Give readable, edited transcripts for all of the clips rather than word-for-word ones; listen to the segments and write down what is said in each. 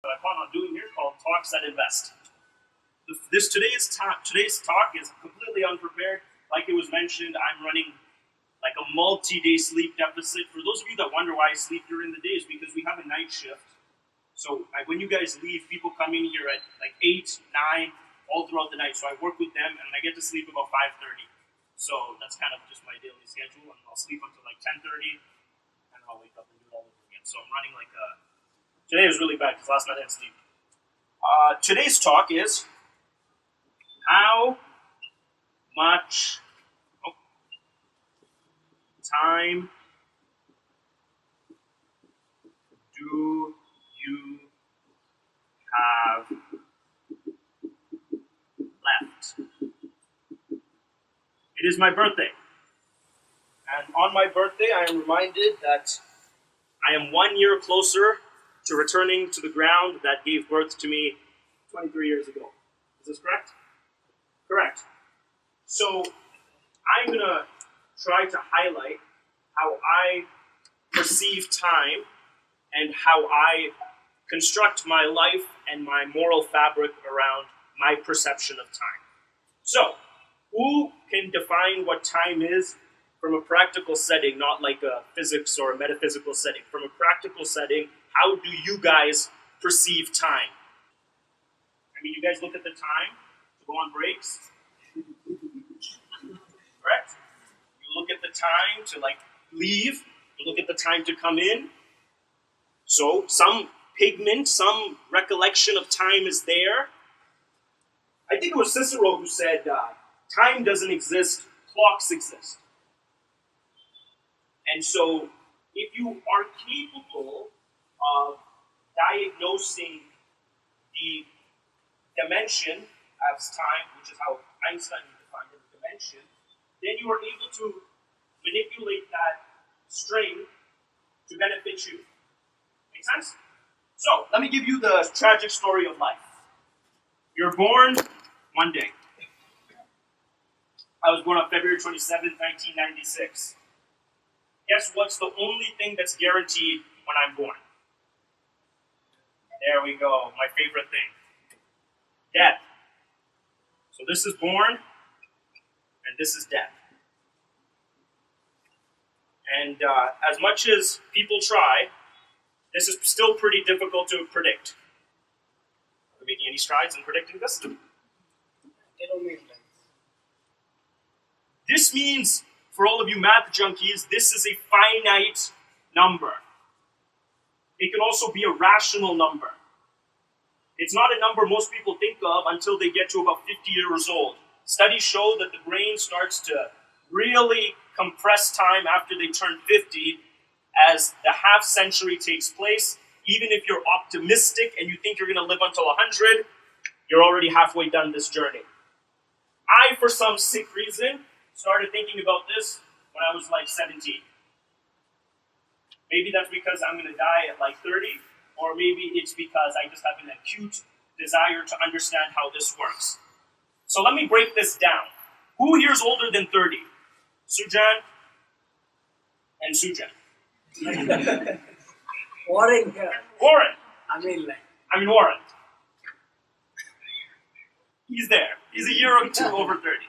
that I plan on doing here called Talks that Invest. Today's talk is completely unprepared. Like it was mentioned, I'm running like a multi-day sleep deficit. For those of you that wonder why I sleep during the day, is because we have a night shift. So when you guys leave, people come in here at like 8, 9, all throughout the night. So I work with them, and I get to sleep about 5:30. So that's kind of just my daily schedule, and I'll sleep until like 10:30, and I'll wake up and do it all over again. So I'm running like a... Today was really bad because last night I didn't sleep. Today's talk is how much time do you have left? It is my birthday. And on my birthday, I am reminded that I am 1 year closer to returning to the ground that gave birth to me 23 years ago. Is this correct? Correct. So I'm going to try to highlight how I perceive time and how I construct my life and my moral fabric around my perception of time. So, who can define what time is from a practical setting, not like a physics or a metaphysical setting? From a practical setting, how do you guys perceive time? I mean, you guys look at the time to go on breaks, correct? You look at the time to like leave, you look at the time to come in. So some pigment, some recollection of time is there. I think it was Cicero who said, time doesn't exist, clocks exist. And so if you are capable of diagnosing the dimension as time, which is how Einstein defined it, dimension, then you are able to manipulate that string to benefit you. Make sense? So, let me give you the tragic story of life. You're born one day. I was born on February 27th, 1996. Guess what's the only thing that's guaranteed when I'm born? There we go, my favorite thing. Death. So this is born, and this is death. And as much as people try, this is still pretty difficult to predict. Are we making any strides in predicting this? This means, for all of you math junkies, this is a finite number. It can also be a rational number. It's not a number most people think of until they get to about 50 years old. Studies show that the brain starts to really compress time after they turn 50 as the half century takes place. Even if you're optimistic and you think you're going to live until 100, you're already halfway done this journey. I, for some sick reason, started thinking about this when I was like 17. Maybe that's because I'm going to die at like 30, or maybe it's because I just have an acute desire to understand how this works. So let me break this down. Who here is older than 30? Sujan and Sujan. Warren. Warren. I mean Warren. He's there. He's a year or two over 30.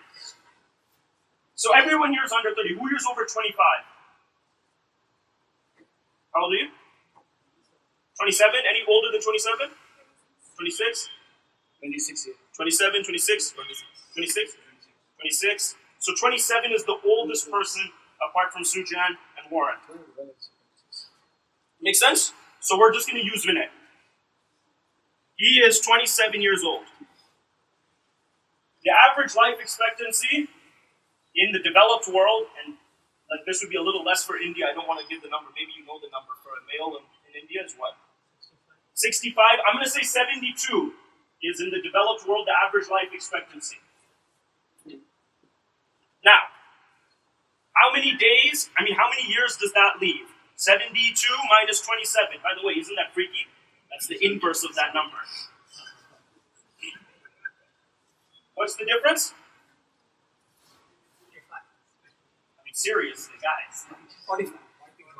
So everyone here is under 30. Who here is over 25? How old are you? 27? Any older than 27? 26? 26 years. 27, 26? 26? 26? So 27 is the oldest person apart from Sujan and Warren. Make sense? So we're just going to use Vinay. He is 27 years old. The average life expectancy in the developed world, and like this would be a little less for India, I don't want to give the number, maybe you know the number for a male in India is what? 65? I'm going to say 72 is in the developed world the average life expectancy. Now, how many years does that leave? 72 minus 27. By the way, isn't that freaky? That's the inverse of that number. What's the difference? I mean, seriously, guys. 45.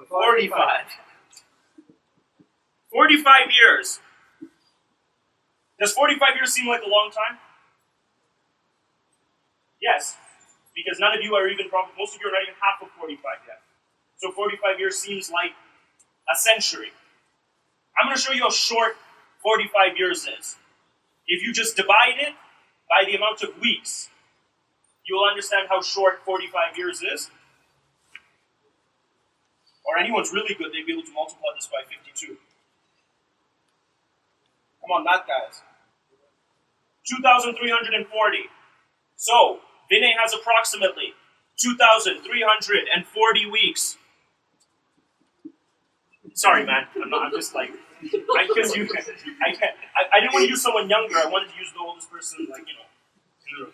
45. 45 years. Does 45 years seem like a long time? Yes, because none of you are even, probably most of you are not even half of 45 yet. So 45 years seems like a century. I'm going to show you how short 45 years is. If you just divide it by the amount of weeks, you will understand how short 45 years is. Or anyone's really good, they'd be able to multiply this by 52. Come on, math guys. 2,340. So, Vinay has approximately 2,340 weeks. Sorry, man. I'm just like, I didn't want to use someone younger. I wanted to use the oldest person, like, in the room.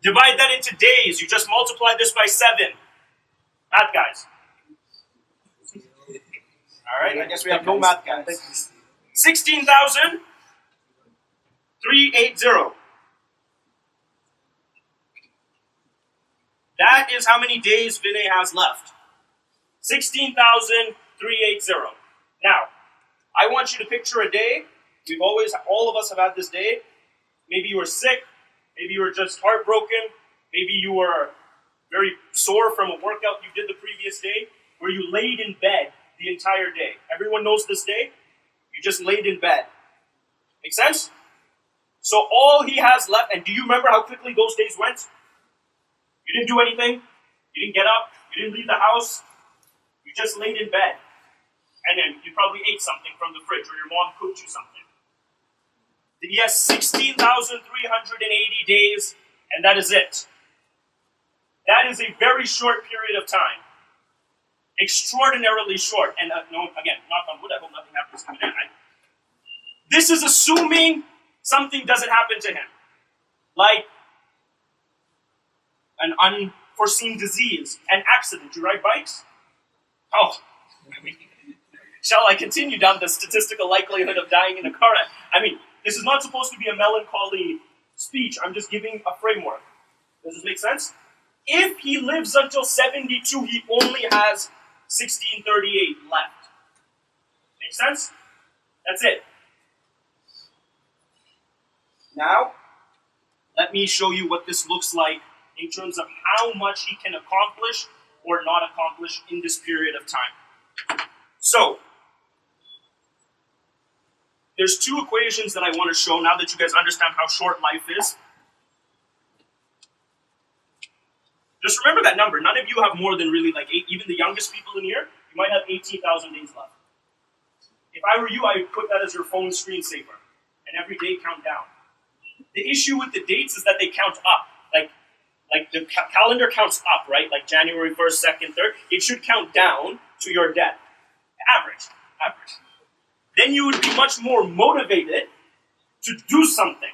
Divide that into days. You just multiply this by 7. Math guys. All right, I guess we have no math guys. 16,380. That is how many days Vinay has left. 16,380. Now, I want you to picture a day. All of us have had this day. Maybe you were sick. Maybe you were just heartbroken. Maybe you were very sore from a workout you did the previous day, where you laid in bed the entire day. Everyone knows this day. You just laid in bed. Make sense? So all he has left, and do you remember how quickly those days went? You didn't do anything. You didn't get up. You didn't leave the house. You just laid in bed. And then you probably ate something from the fridge, or your mom cooked you something. He has 16,380 days, and that is it. That is a very short period of time. Extraordinarily short. And again, knock on wood, I hope nothing happens to him. This is assuming something doesn't happen to him. Like an unforeseen disease, an accident. You ride bikes? Oh, shall I continue down the statistical likelihood of dying in a car wreck? This is not supposed to be a melancholy speech. I'm just giving a framework. Does this make sense? If he lives until 72, he only has 1638 left. Make sense? That's it. Now, let me show you what this looks like in terms of how much he can accomplish or not accomplish in this period of time. So, there's 2 equations that I want to show now that you guys understand how short life is. Just remember that number. None of you have more than really like 8. Even the youngest people in here, you might have 18,000 days left. If I were you, I would put that as your phone screensaver and every day count down. The issue with the dates is that they count up. Like the calendar counts up, right? Like January 1st, 2nd, 3rd. It should count down to your death. Average. Then you would be much more motivated to do something.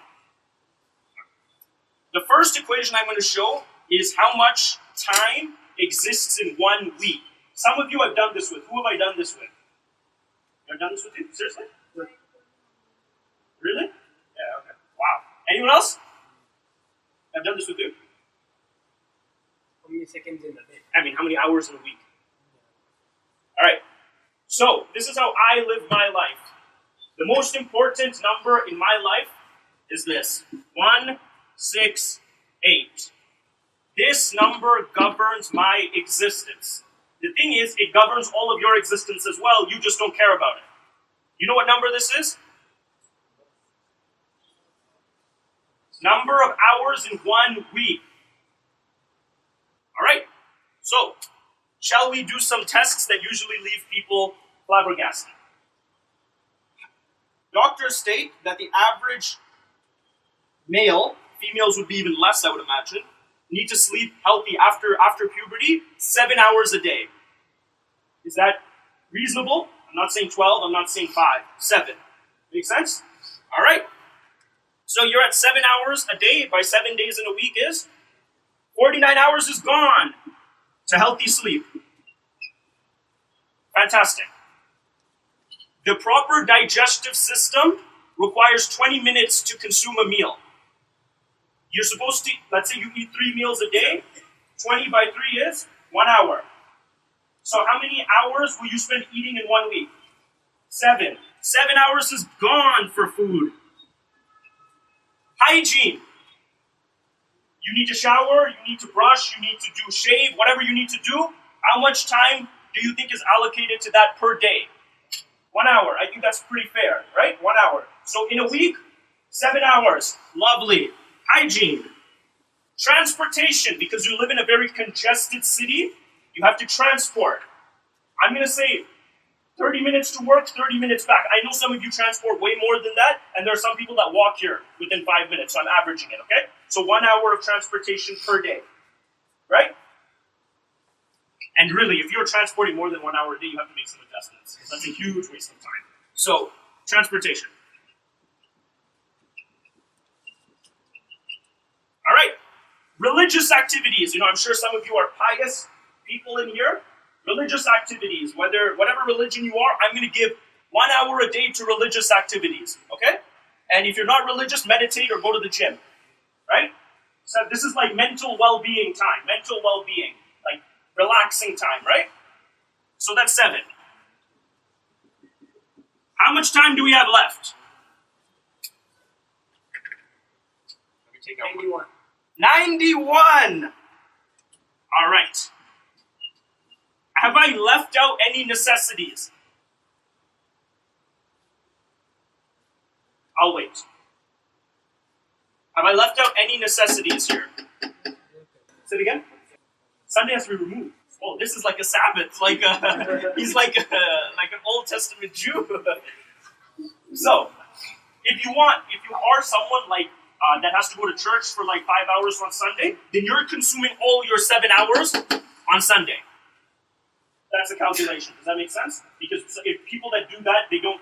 The first equation I'm going to show is how much time exists in 1 week. Some of you I've done this with. Who have I done this with? I've done this with you? Seriously? Really? Yeah, okay. Wow. Anyone else? I've done this with you? How many seconds in a day? How many hours in a week? All right. So, this is how I live my life. The most important number in my life is this. 168. This number governs my existence. The thing is, it governs all of your existence as well. You just don't care about it. You know what number this is? Number of hours in 1 week. All right. So, shall we do some tests that usually leave people flabbergasted? Doctors state that the average male, females would be even less, I would imagine, need to sleep healthy after puberty 7 hours a day. Is that reasonable? I'm not saying 12, I'm not saying 5, 7. Make sense? All right. So you're at 7 hours a day by 7 days in a week is 49 hours is gone to healthy sleep. Fantastic. The proper digestive system requires 20 minutes to consume a meal. You're supposed to, let's say you eat 3 meals a day, 20 by 3 is 1 hour. So how many hours will you spend eating in 1 week? 7. 7 hours is gone for food. Hygiene. You need to shower, you need to brush, you need to do shave, whatever you need to do. How much time do you think is allocated to that per day? 1 hour. I think that's pretty fair, right? 1 hour. So in a week, 7 hours. Lovely. Hygiene. Transportation, because you live in a very congested city, you have to transport. I'm going to say 30 minutes to work, 30 minutes back. I know some of you transport way more than that, and there are some people that walk here within 5 minutes, so I'm averaging it, okay? So 1 hour of transportation per day, right? And really, if you're transporting more than 1 hour a day, you have to make some adjustments. That's a huge waste of time. So, transportation. All right. Religious activities. I'm sure some of you are pious people in here. Religious activities, whatever religion you are, I'm going to give 1 hour a day to religious activities, okay? And if you're not religious, meditate or go to the gym, right? So this is like mental well-being time, like relaxing time, right? So that's 7. How much time do we have left? Let me take out 91. 91! All right. Have I left out any necessities? I'll wait. Have I left out any necessities here? Say it again? Sunday has to be removed. Oh, this is like a Sabbath. He's like an Old Testament Jew. So, if you are someone that has to go to church for 5 hours on Sunday, then you're consuming all your 7 hours on Sunday. That's a calculation. Does that make sense? Because if people that do that, they don't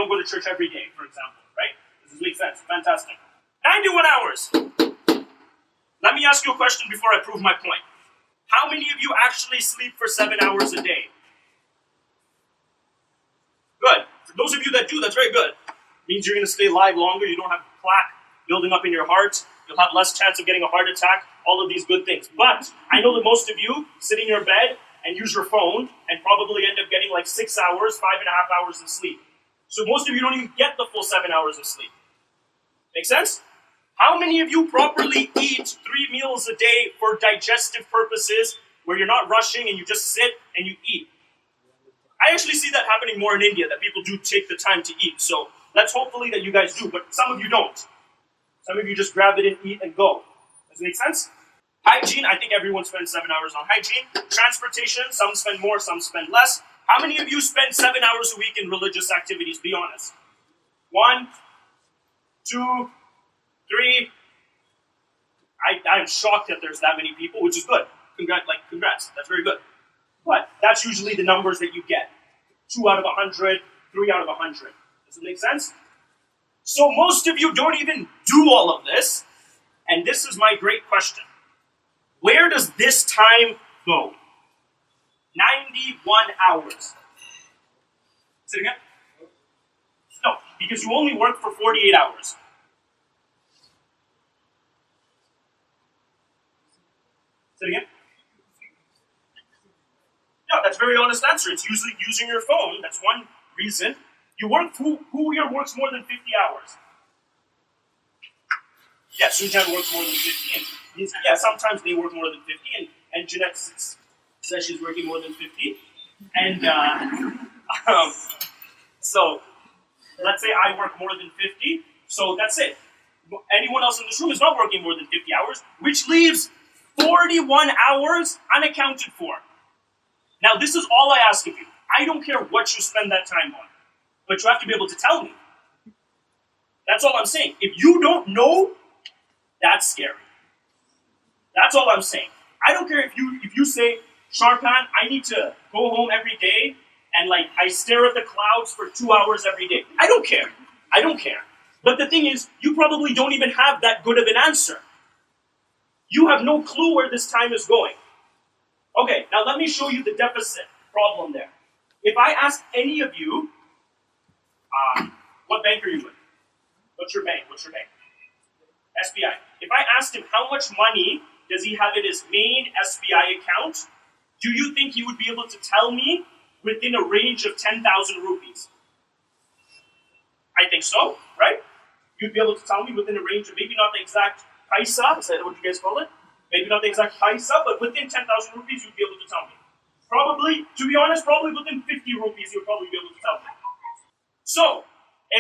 go to church every day, for example, right? Does this make sense? Fantastic. 91 hours. Let me ask you a question before I prove my point. How many of you actually sleep for 7 hours a day? Good. For those of you that do, that's very good. It means you're going to stay alive longer. You don't have plaque building up in your heart. You'll have less chance of getting a heart attack. All of these good things. But I know that most of you sit in your bed and use your phone and probably end up getting 6 hours, 5.5 hours of sleep. So most of you don't even get the full 7 hours of sleep. Make sense? How many of you properly eat 3 meals a day for digestive purposes, where you're not rushing and you just sit and you eat? I actually see that happening more in India, that people do take the time to eat. So let's hopefully that you guys do, but some of you don't. Some of you just grab it and eat and go. Does it make sense? Hygiene, I think everyone spends 7 hours on hygiene. Transportation, some spend more, some spend less. How many of you spend 7 hours a week in religious activities? Be honest. 1, 2, 3. I'm shocked that there's that many people, which is good. Congrats. That's very good. But that's usually the numbers that you get. 2 out of 100, 3 out of 100. Does it make sense? So most of you don't even do all of this. And this is my great question. Where does this time go? 91 hours. Say it again? No, because you only work for 48 hours. Say it again? No, that's a very honest answer. It's usually using your phone. That's one reason. Who here works more than 50 hours? Yeah, Sujan works more than 50. And sometimes they work more than 50. And Jeanette says she's working more than 50. And so let's say I work more than 50. So that's it. Anyone else in this room is not working more than 50 hours, which leaves 41 hours unaccounted for. Now, this is all I ask of you. I don't care what you spend that time on, but you have to be able to tell me. That's all I'm saying. If you don't know, that's scary. That's all I'm saying. I don't care if you say, Shorupan, I need to go home every day and I stare at the clouds for 2 hours every day. I don't care. But the thing is, you probably don't even have that good of an answer. You have no clue where this time is going. Okay, now let me show you the deficit problem there. If I ask any of you, what bank are you with? What's your bank? SBI. If I asked him how much money does he have in his main SBI account, do you think he would be able to tell me within a range of 10,000 rupees? I think so, right? You'd be able to tell me within a range of maybe not the exact paisa, is that what you guys call it? Maybe not the exact paisa, but within 10,000 rupees, you'd be able to tell me. Probably, to be honest, probably within 50 rupees, you'd probably be able to tell me. So,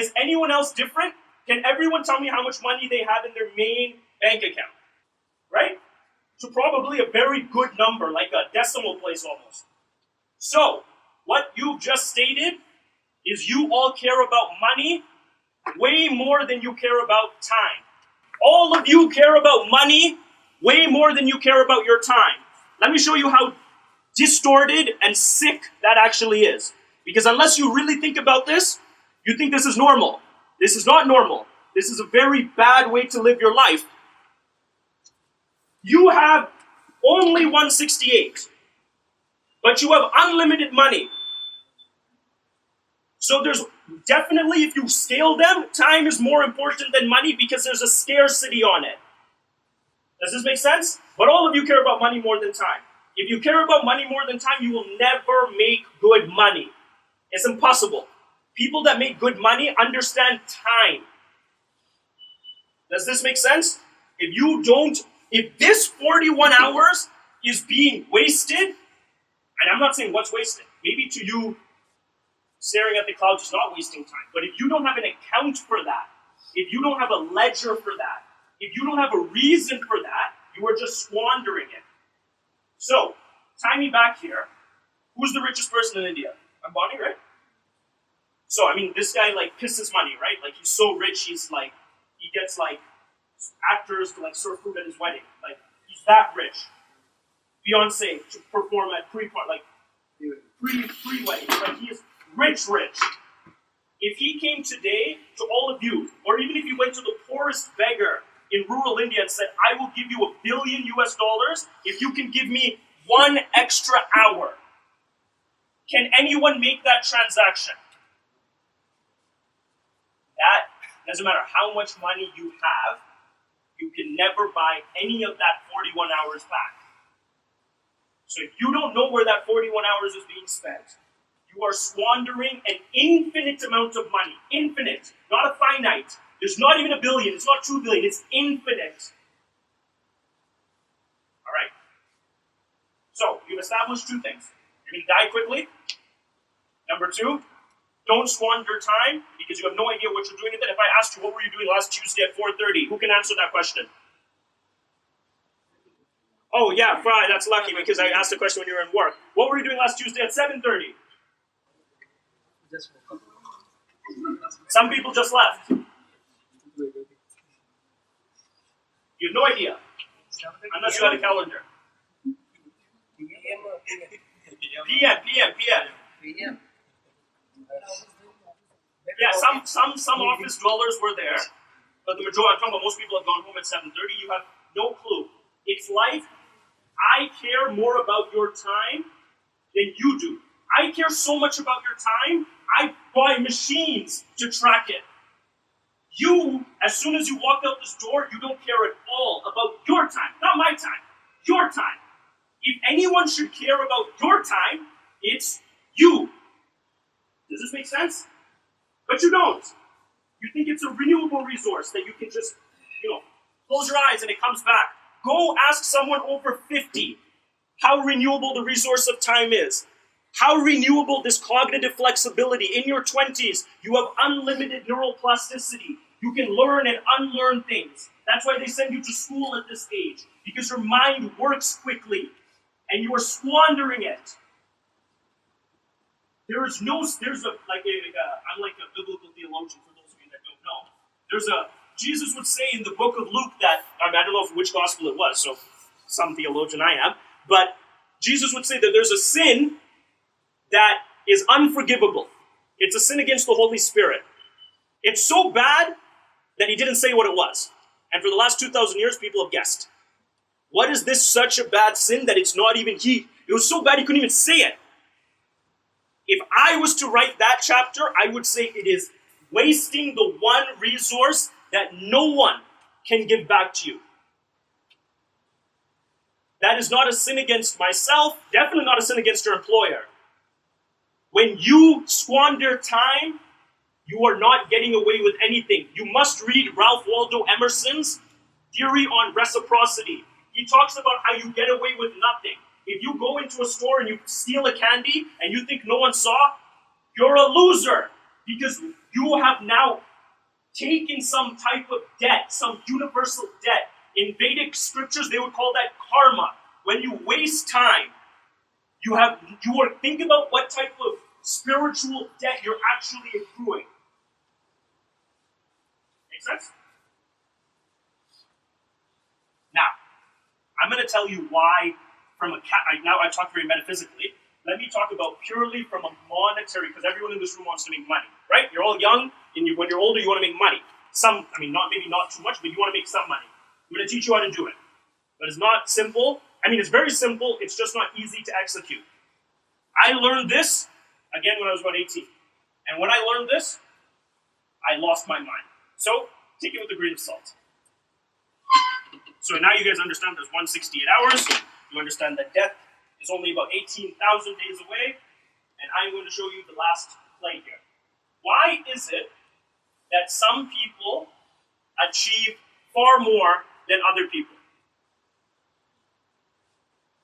is anyone else different? Can everyone tell me how much money they have in their main bank account? Right? So probably a very good number, like a decimal place almost. So, what you've just stated is you all care about money way more than you care about time. All of you care about money way more than you care about your time. Let me show you how distorted and sick that actually is. Because unless you really think about this, you think this is normal. This is not normal. This is a very bad way to live your life. You have only 168, but you have unlimited money. So there's definitely, if you scale them, time is more important than money because there's a scarcity on it. Does this make sense? But all of you care about money more than time. If you care about money more than time, you will never make good money. It's impossible. People that make good money understand time. Does this make sense? If this 41 hours is being wasted, and I'm not saying what's wasted, maybe to you, staring at the clouds is not wasting time, but if you don't have an account for that, if you don't have a ledger for that, if you don't have a reason for that, you are just squandering it. So, tie me back here. Who's the richest person in India? Ambani, right? So, I mean, this guy, like, pisses money, right? Like, he's so rich, he gets, like, actors to, like, serve food at his wedding. Like, he's that rich. Beyonce to perform at pre-wedding. Like, he is rich. If he came today to all of you, or even if you went to the poorest beggar in rural India and said, I will give you $1 billion if you can give me 1 extra hour, can anyone make that transaction? That doesn't matter how much money you have, you can never buy any of that 41 hours back. So if you don't know where that 41 hours is being spent, you are squandering an infinite amount of money. Infinite, not a finite. There's not even $1 billion, it's not $2 billion, it's infinite. All right. So, you've established 2 things. You're going to die quickly. Number 2, don't squander time because you have no idea what you're doing. And then if I asked you, what were you doing last Tuesday at 4:30? Who can answer that question? Oh, yeah, Fry, that's lucky because I asked the question when you were in work. What were you doing last Tuesday at 7:30? Just woke up. Some people just left. You have no idea. Unless you had a calendar. PM. Yeah, some office dwellers were there, but the majority, I'm talking about most people have gone home at 7:30. You have no clue. It's life. I care more about your time than you do. I care so much about your time, I buy machines to track it. You, as soon as you walk out this door, you don't care at all about your time. Not my time. Your time. If anyone should care about your time, it's you. Does this make sense? But you don't. You think it's a renewable resource that you can just, close your eyes and it comes back. Go ask someone over 50 how renewable the resource of time is. How renewable this cognitive flexibility. In your 20s, you have unlimited neural plasticity. You can learn and unlearn things. That's why they send you to school at this age, because your mind works quickly, and you are squandering it. I'm like a biblical theologian for those of you that don't know. Jesus would say in the book of Luke that, I don't know which gospel it was, so some theologian I am, but Jesus would say that there's a sin that is unforgivable. It's a sin against the Holy Spirit. It's so bad that he didn't say what it was. And for the last 2,000 years, people have guessed. What is this such a bad sin that it's not even he? It was so bad he couldn't even say it. If I was to write that chapter, I would say it is wasting the one resource that no one can give back to you. That is not a sin against myself, definitely not a sin against your employer. When you squander time, You are not getting away with anything. You must read Ralph Waldo Emerson's theory on reciprocity. He talks about how you get away with nothing. If you go into a store and you steal a candy and you think no one saw, you're a loser because you have now taken some type of debt, some universal debt. In Vedic scriptures, they would call that karma. When you waste time, you are think about what type of spiritual debt you're actually accruing. Make sense? Now, I'm going to tell you why now I talk very metaphysically. Let me talk about purely from a monetary, because everyone in this room wants to make money, right? You're all young, and when you're older, you want to make money. Maybe not too much, but you want to make some money. I'm going to teach you how to do it. But it's not simple. It's very simple. It's just not easy to execute. I learned this, again, when I was about 18. And when I learned this, I lost my mind. So, take it with a grain of salt. So now you guys understand there's 168 hours. You understand that death is only about 18,000 days away. And I'm going to show you the last play here. Why is it that some people achieve far more than other people?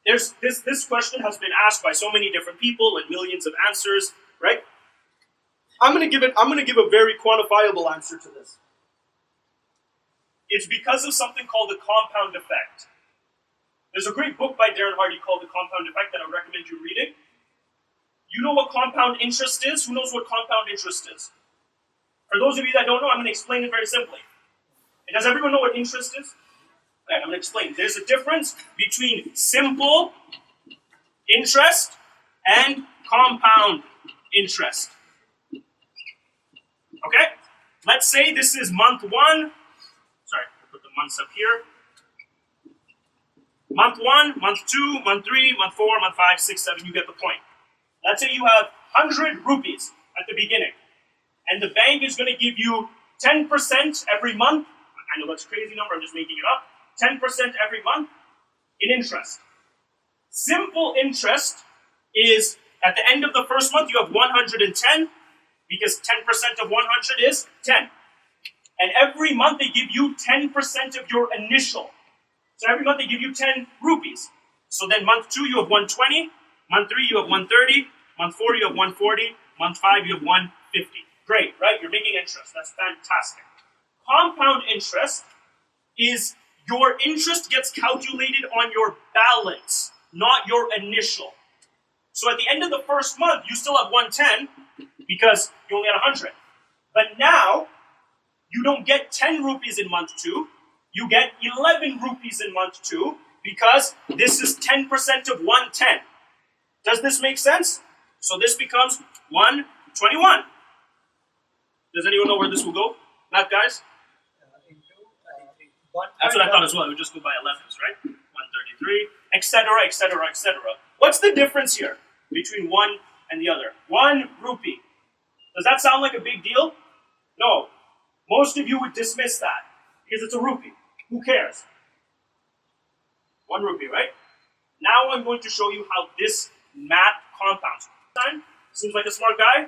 This question has been asked by so many different people and millions of answers, right? I'm going to give a very quantifiable answer to this. It's because of something called the compound effect. There's a great book by Darren Hardy called The Compound Effect that I recommend you reading. You know what compound interest is? Who knows what compound interest is? For those of you that don't know, I'm going to explain it very simply. And does everyone know what interest is? Okay, I'm going to explain. There's a difference between simple interest and compound interest. Okay? Let's say this is month 1. Sorry, I'll put the months up here. Month 1, month 2, month 3, month 4, month 5, 6, 7, you get the point. Let's say you have 100 rupees at the beginning, and the bank is going to give you 10% every month. I know that's a crazy number, I'm just making it up. 10% every month in interest. Simple interest is, at the end of the first month, you have 110, because 10% of 100 is 10. And every month they give you 10% of your initial. So every month they give you 10 rupees. So then month 2 you have 120, month 3 you have 130, month 4 you have 140, month 5 you have 150. Great, right? You're making interest. That's fantastic. Compound interest is your interest gets calculated on your balance, not your initial. So at the end of the first month, you still have 110 because you only had 100. But now, you don't get 10 rupees in month 2. You get 11 rupees in month 2 because this is 10% of 110. Does this make sense? So this becomes 121. Does anyone know where this will go? Math guys? That's what I thought as well. It would just go by 11s, right? 133, etc., etc., etc. What's the difference here between one and the other? 1 rupee. Does that sound like a big deal? No. Most of you would dismiss that because it's a rupee. Who cares? 1 rupee, right? Now I'm going to show you how this math compounds. Seems like a smart guy.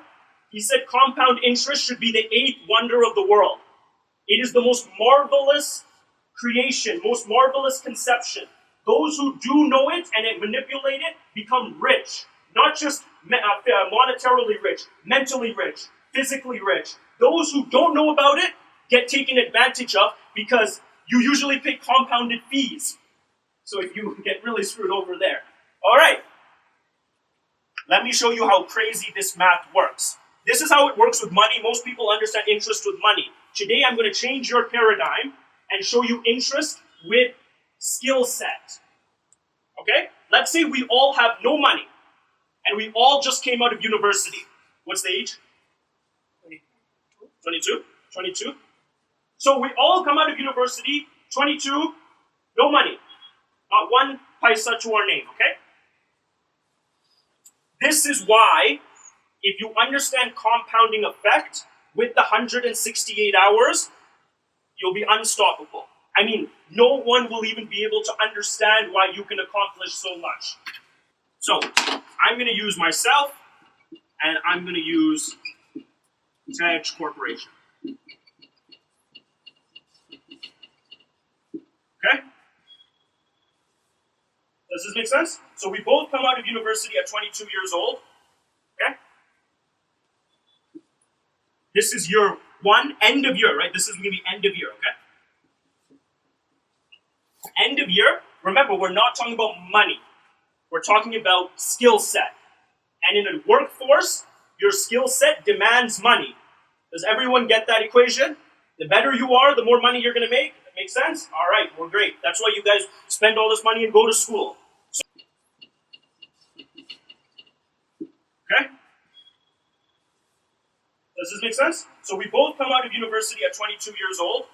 He said compound interest should be the 8th wonder of the world. It is the most marvelous creation, most marvelous conception. Those who do know it and manipulate it become rich. Not just monetarily rich, mentally rich, physically rich. Those who don't know about it get taken advantage of because you usually pay compounded fees. So if you get really screwed over there. All right. Let me show you how crazy this math works. This is how it works with money. Most people understand interest with money. Today I'm going to change your paradigm and show you interest with skill set. Okay? Let's say we all have no money and we all just came out of university. What's the age? 22? 22? So we all come out of university, 22, no money. Not 1 paisa to our name, okay? This is why, if you understand compounding effect with the 168 hours, you'll be unstoppable. I mean, no one will even be able to understand why you can accomplish so much. So, I'm going to use myself, and I'm going to use Tech Corporation. Okay? Does this make sense? So we both come out of university at 22 years old. Okay? This is year one, end of year, right? This is going to be end of year, okay? End of year, remember, we're not talking about money. We're talking about skill set. And in a workforce, your skill set demands money. Does everyone get that equation? The better you are, the more money you're going to make. That makes sense? All right, well, great. That's why you guys spend all this money and go to school. Okay? Does this make sense? So we both come out of university at 22 years old.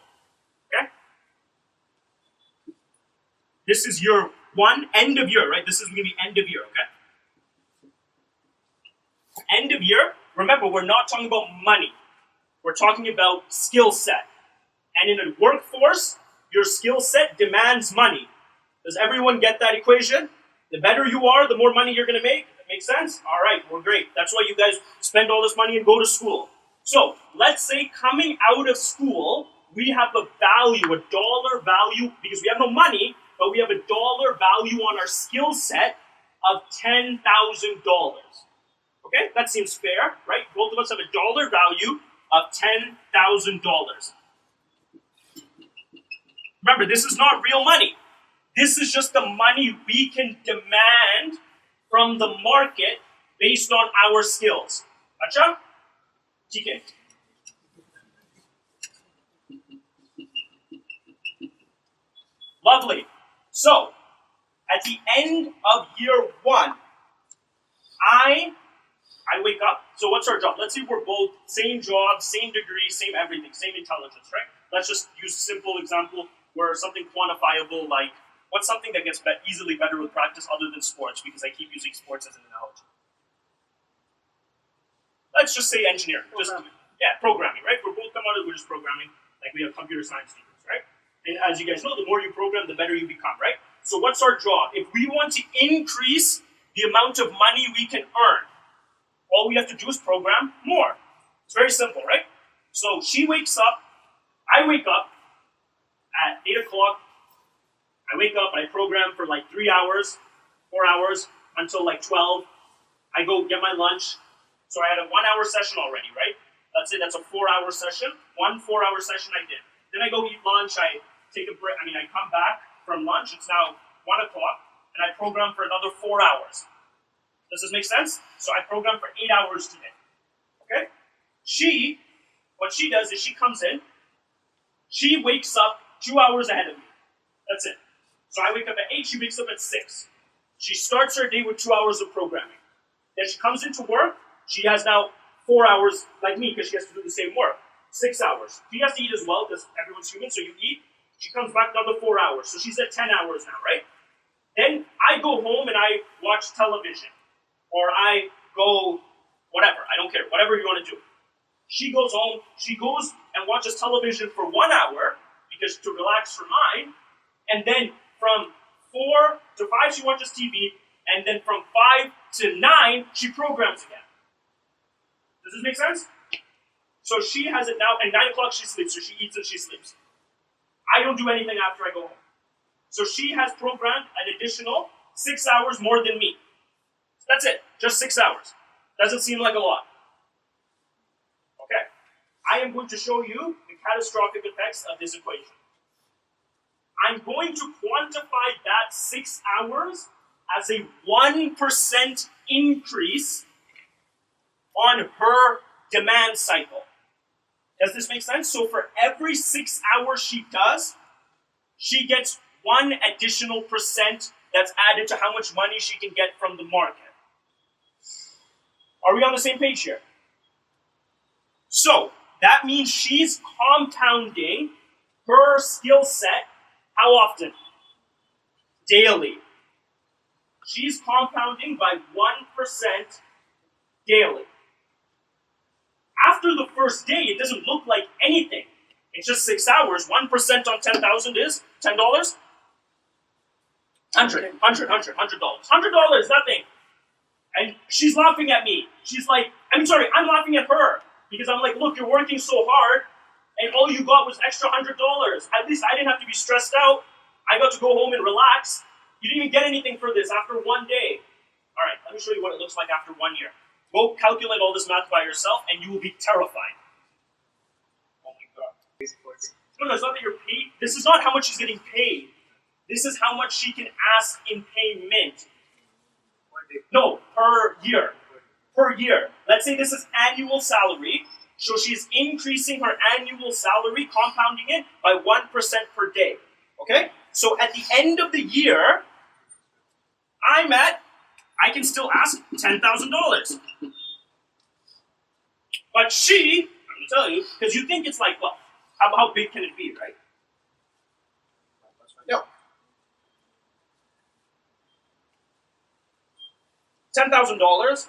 Okay? This is year one, end of year, right? This is going to be end of year, okay? End of year, remember, we're not talking about money. We're talking about skill set. And in a workforce, your skill set demands money. Does everyone get that equation? The better you are, the more money you're going to make. That makes sense? All right, well, great. That's why you guys spend all this money and go to school. So let's say coming out of school, we have a value, a dollar value, because we have no money, but we have a dollar value on our skill set of $10,000. Okay, that seems fair, right? Both of us have a dollar value of $10,000. Remember, this is not real money. This is just the money we can demand from the market based on our skills. Acha? TK. Lovely. So, at the end of year one, I wake up. So what's our job? Let's say we're both same job, same degree, same everything, same intelligence, right? Let's just use a simple example where something quantifiable like, what's something that gets easily better with practice other than sports? Because I keep using sports as an analogy. Let's just say engineering. Programming, right? We're both come out of we're just programming, like we have computer science students, right? And as you guys know, the more you program, the better you become, right? So what's our job? If we want to increase the amount of money we can earn, all we have to do is program more. It's very simple, right? So she wakes up, I wake up at 8 o'clock. I wake up, I program for like 3 hours, 4 hours, until like 12. I go get my lunch. So I had a 1 hour session already, right? Let's say that's a 4 hour session. 1 4 hour session I did. Then I go eat lunch, I take a break. I come back from lunch. It's now 1 o'clock, and I program for another 4 hours. Does this make sense? So I program for 8 hours today. Okay? What she does is she comes in, she wakes up 2 hours ahead of me. That's it. So I wake up at 8, she wakes up at 6. She starts her day with 2 hours of programming. Then she comes into work, she has now 4 hours, like me, because she has to do the same work. 6 hours. She has to eat as well, because everyone's human, so you eat. She comes back another 4 hours, so she's at 10 hours now, right? Then I go home and I watch television. Or I go, whatever, I don't care, whatever you want to do. She goes home, she goes and watches television for 1 hour, because to relax her mind, and then from 4 to 5 she watches TV, and then from 5 to 9 she programs again. Does this make sense? So she has it now, and 9 o'clock she sleeps, so she eats and she sleeps. I don't do anything after I go home. So she has programmed an additional 6 hours more than me. That's it, just 6 hours. Doesn't seem like a lot. Okay, I am going to show you the catastrophic effects of this equation. I'm going to quantify that 6 hours as a 1% increase on her demand cycle. Does this make sense? So for every 6 hours she does, she gets 1 additional percent that's added to how much money she can get from the market. Are we on the same page here? So that means she's compounding her skill set how often? Daily. She's compounding by 1% daily. After the first day, it doesn't look like anything. It's just 6 hours. 1% on 10,000 is $10? $100. $100, nothing. And she's laughing at me. I'm laughing at her. Because I'm like, look, you're working so hard, and all you got was extra $100. At least I didn't have to be stressed out. I got to go home and relax. You didn't even get anything for this after one day. All right, let me show you what it looks like after 1 year. Go calculate all this math by yourself, and you will be terrified. Oh my God. No, it's not that you're paid. This is not how much she's getting paid. This is how much she can ask in payment. No, per year. Per year. Let's say this is annual salary. So she's increasing her annual salary, compounding it by 1% per day. Okay? So at the end of the year, I can still ask $10,000. But she, I'm going to tell you, because you think it's like, well, how big can it be, right? No. $10,000.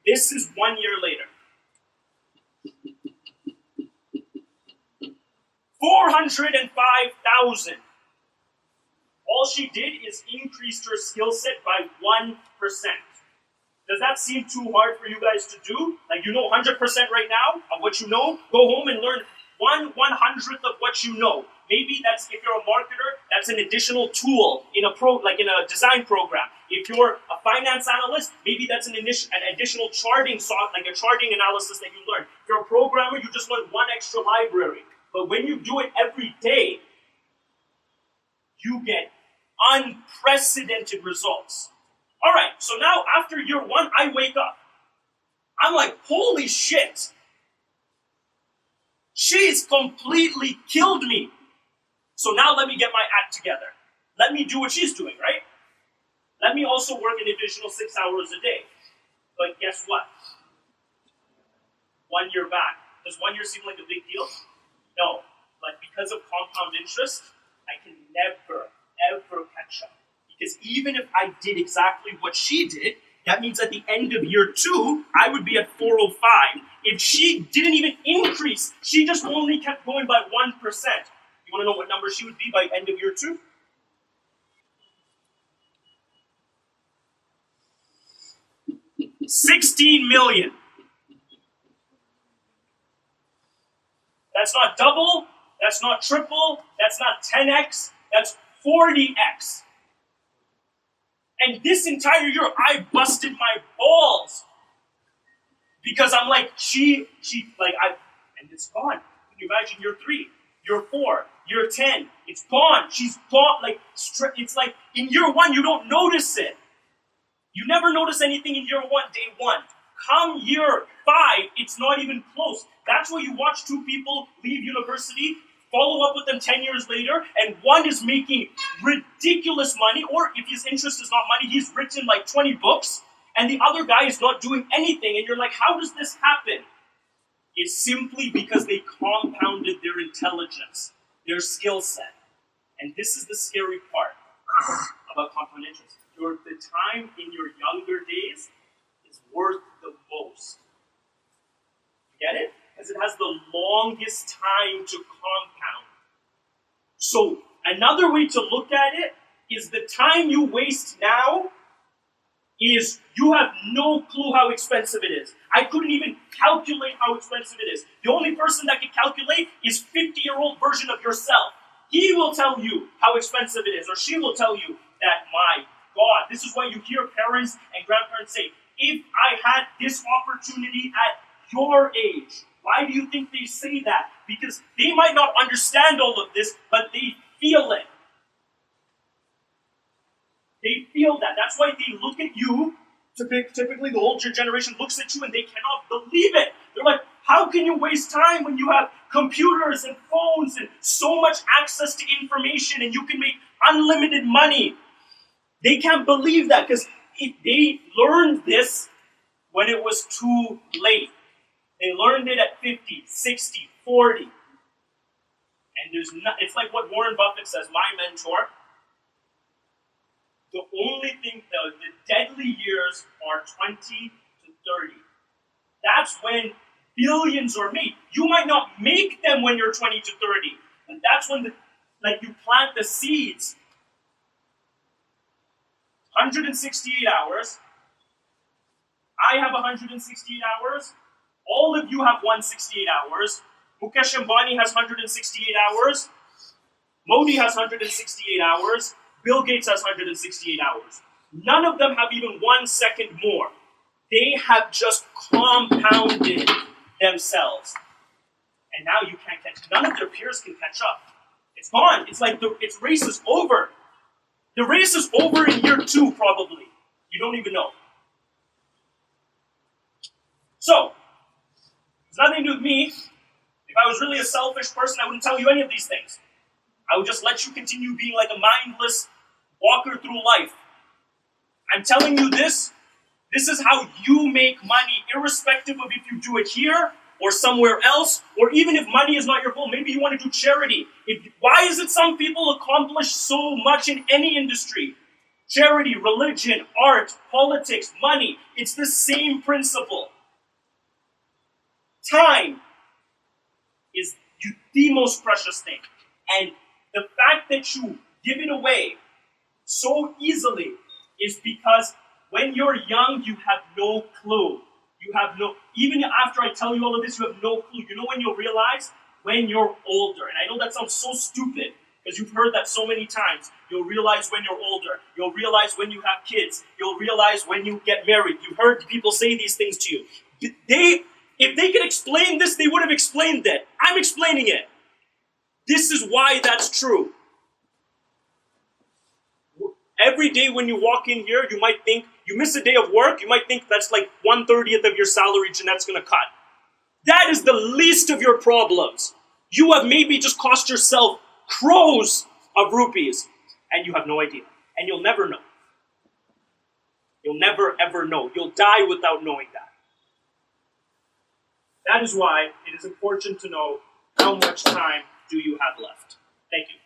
This is 1 year later. 405,000. All she did is increased her skill set by 1%. Does that seem too hard for you guys to do? Like, you know 100% right now of what you know? Go home and learn 1/100th of what you know. Maybe that's, if you're a marketer, that's an additional tool in a design program. If you're a finance analyst, maybe that's an additional charting like a charting analysis that you learn. If you're a programmer, you just learn one extra library. But when you do it every day, you get unprecedented results. All right, so now after year 1, I wake up. I'm like, holy shit. She's completely killed me. So now let me get my act together. Let me do what she's doing, right? Let me also work an additional 6 hours a day. But guess what? 1 year back. Does 1 year seem like a big deal? No. But because of compound interest, I can never, ever catch up. Because even if I did exactly what she did, that means at the end of year 2, I would be at 405. If she didn't even increase, she just only kept going by 1%. You want to know what number she would be by end of year 2? $16 million. That's not double, that's not triple, that's not 10x, that's 40x. And this entire year, I busted my balls. Because I'm like, and it's gone. Can you imagine year 3, year 4, year 10, it's gone. She's gone, it's like, in year 1, you don't notice it. You never notice anything in year 1, day 1. Come year 5, it's not even close. That's why you watch 2 people leave university, follow up with them 10 years later, and one is making ridiculous money, or if his interest is not money, he's written like 20 books, and the other guy is not doing anything, and you're like, how does this happen? It's simply because they compounded their intelligence, their skill set. And this is the scary part about compound interest. The time in your younger days is worth the most. You get it? Because it has the longest time to compound. So another way to look at it is the time you waste now is you have no clue how expensive it is. I couldn't even calculate how expensive it is. The only person that can calculate is 50-year-old version of yourself. He will tell you how expensive it is, or she will tell you that, my God, this is why you hear parents and grandparents say, if I had this opportunity at your age. Why do you think they say that? Because they might not understand all of this, but they feel it. They feel that. That's why they look at you. Typically, the older generation looks at you and they cannot believe it. They're like, how can you waste time when you have computers and phones and so much access to information and you can make unlimited money? They can't believe that because they learned this when it was too late. They learned it at 50, 60, 40. And it's like what Warren Buffett says, my mentor. The only thing, the deadly years are 20 to 30. That's when billions are made. You might not make them when you're 20 to 30, but that's when you plant the seeds. 168 hours. I have 168 hours. All of you have 168 hours. Mukesh Ambani has 168 hours. Modi has 168 hours. Bill Gates has 168 hours. None of them have even 1 second more. They have just compounded themselves. And now you can't catch, none of their peers can catch up. It's gone. It's like its race is over. The race is over in year 2, probably. You don't even know. So, it's nothing to do with me. If I was really a selfish person, I wouldn't tell you any of these things. I would just let you continue being like a mindless walker through life. I'm telling you this. This is how you make money, irrespective of if you do it here or somewhere else, or even if money is not your goal. Maybe you want to do charity. Why is it some people accomplish so much in any industry? Charity, religion, art, politics, money. It's the same principle. Time is the most precious thing. And the fact that you give it away so easily is because when you're young, you have no clue. You have no, even after I tell you all of this, you have no clue. You know when you'll realize? When you're older. And I know that sounds so stupid, because you've heard that so many times. You'll realize when you're older. You'll realize when you have kids. You'll realize when you get married. You've heard people say these things to you. If they could explain this, they would have explained that. I'm explaining it. This is why that's true. Every day when you walk in here, you might think, you miss a day of work, you might think that's like 1/30th of your salary Jeanette's going to cut. That is the least of your problems. You have maybe just cost yourself crores of rupees, and you have no idea. And you'll never know. You'll never, ever know. You'll die without knowing that. That is why it is important to know how much time do you have left. Thank you.